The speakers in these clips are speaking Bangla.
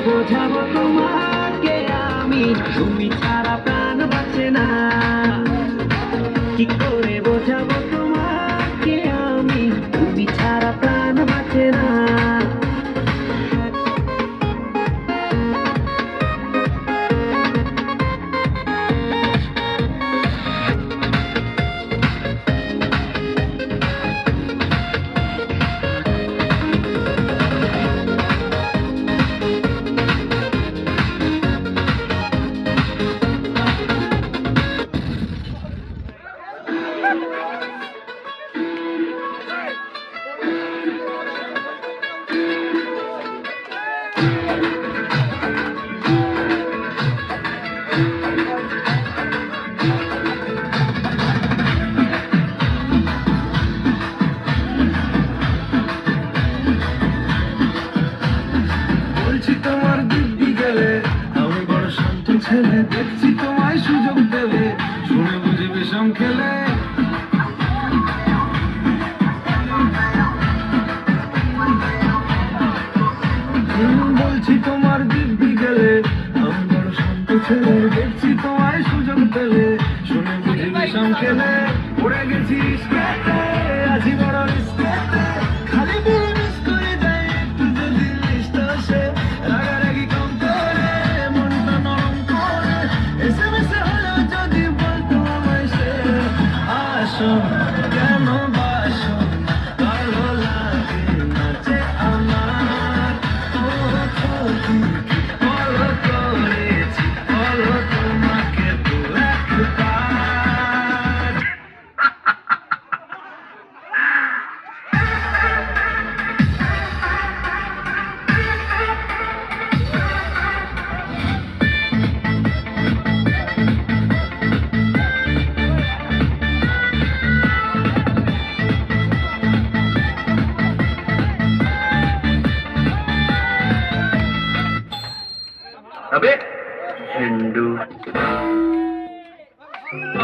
বোঝাবো তোমাকে আমি, তুমি ছাড়া প্রাণ বাঁচে না। কি করে বোঝাবো তোমাকে আমি, তুমি ছাড়া প্রাণ বাঁচে না। ছেলে দেখছি তোমায় সুযোগ দেবে, শুনে বুঝে বিষম খেলে। বলছি তোমার দিব্যি গেলে, আমি বড় শান্ত ছেলে দেখছি তোমায় সুযোগ পেলে, শুনে বুঝে বিষম খেলে। পড়ে গেছি স্কেটে, আছি বড় স্কেটে, খালি মিস করে দেয় একটু যদি লিস্ট আসে। রাগারাগি কম করে মনটা নরম করে, এসএমএসে হলো যদি বলতো আমায় সে। আসো কেন বাসো, ভালো লাগে না যে আমার। ও তুমি বলো করেছি, বলো তোমাকে তো একবার।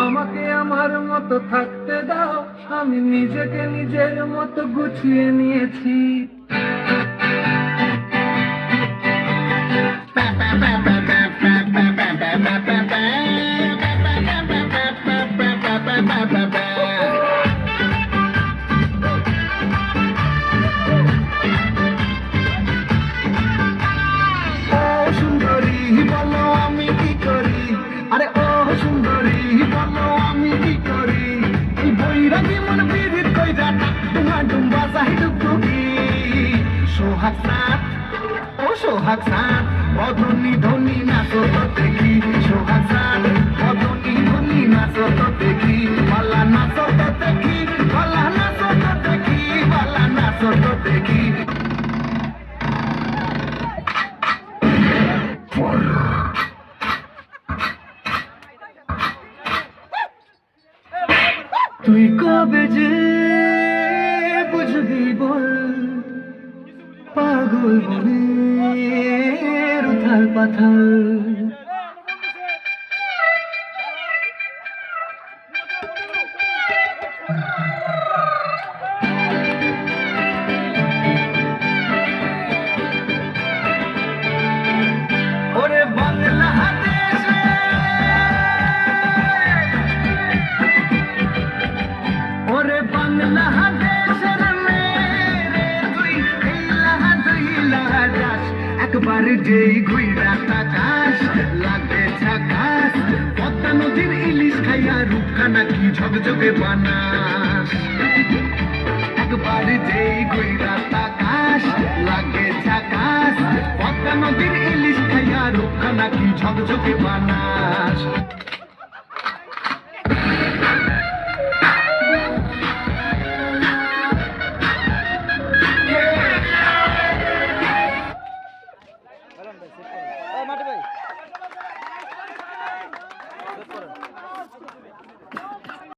আমাকে আমার মতো থাকতে দাও, আমি নিজেকে নিজের মতো গুছিয়ে নিয়েছি। ও সুন্দরী বলো আমি কি করি, আরে ও সুন্দরী বলো আমি কি করি। এই বৈরাগী মন বিদিত কইরা ডুমা ডুম্বা চাহি ডুবডুবি। সোহাগ সাত, ও সোহাগ সাত, বদনি ধনি নাচো তো দেখি। সোহাগ সাত, বদনি ধনি নাচো তো দেখি। বালা নাচো তো দেখি, বালা নাচো তো দেখি, বালা নাচো তো দেখি। তুই কবে যে বুঝবি বল, পাগল মনের উথাল পাথাল। ওরে বাংলাদেশে, ওরে বাংলাদেশের মেরে তুই এইলা যাস। একবার যেই ঘুইরা তাকাস লাগে ঝাকাস। পদ্মা নদীর ইলিশ খাইয়া রূপখানা কি ঝকঝকে বানাস। একবার যেই ঘুইরা তাকাস লাগে ঝাকাস। পদ্মা নদীর ইলিশ খাইয়া রূপখানা কি ঝকঝকে বানাস।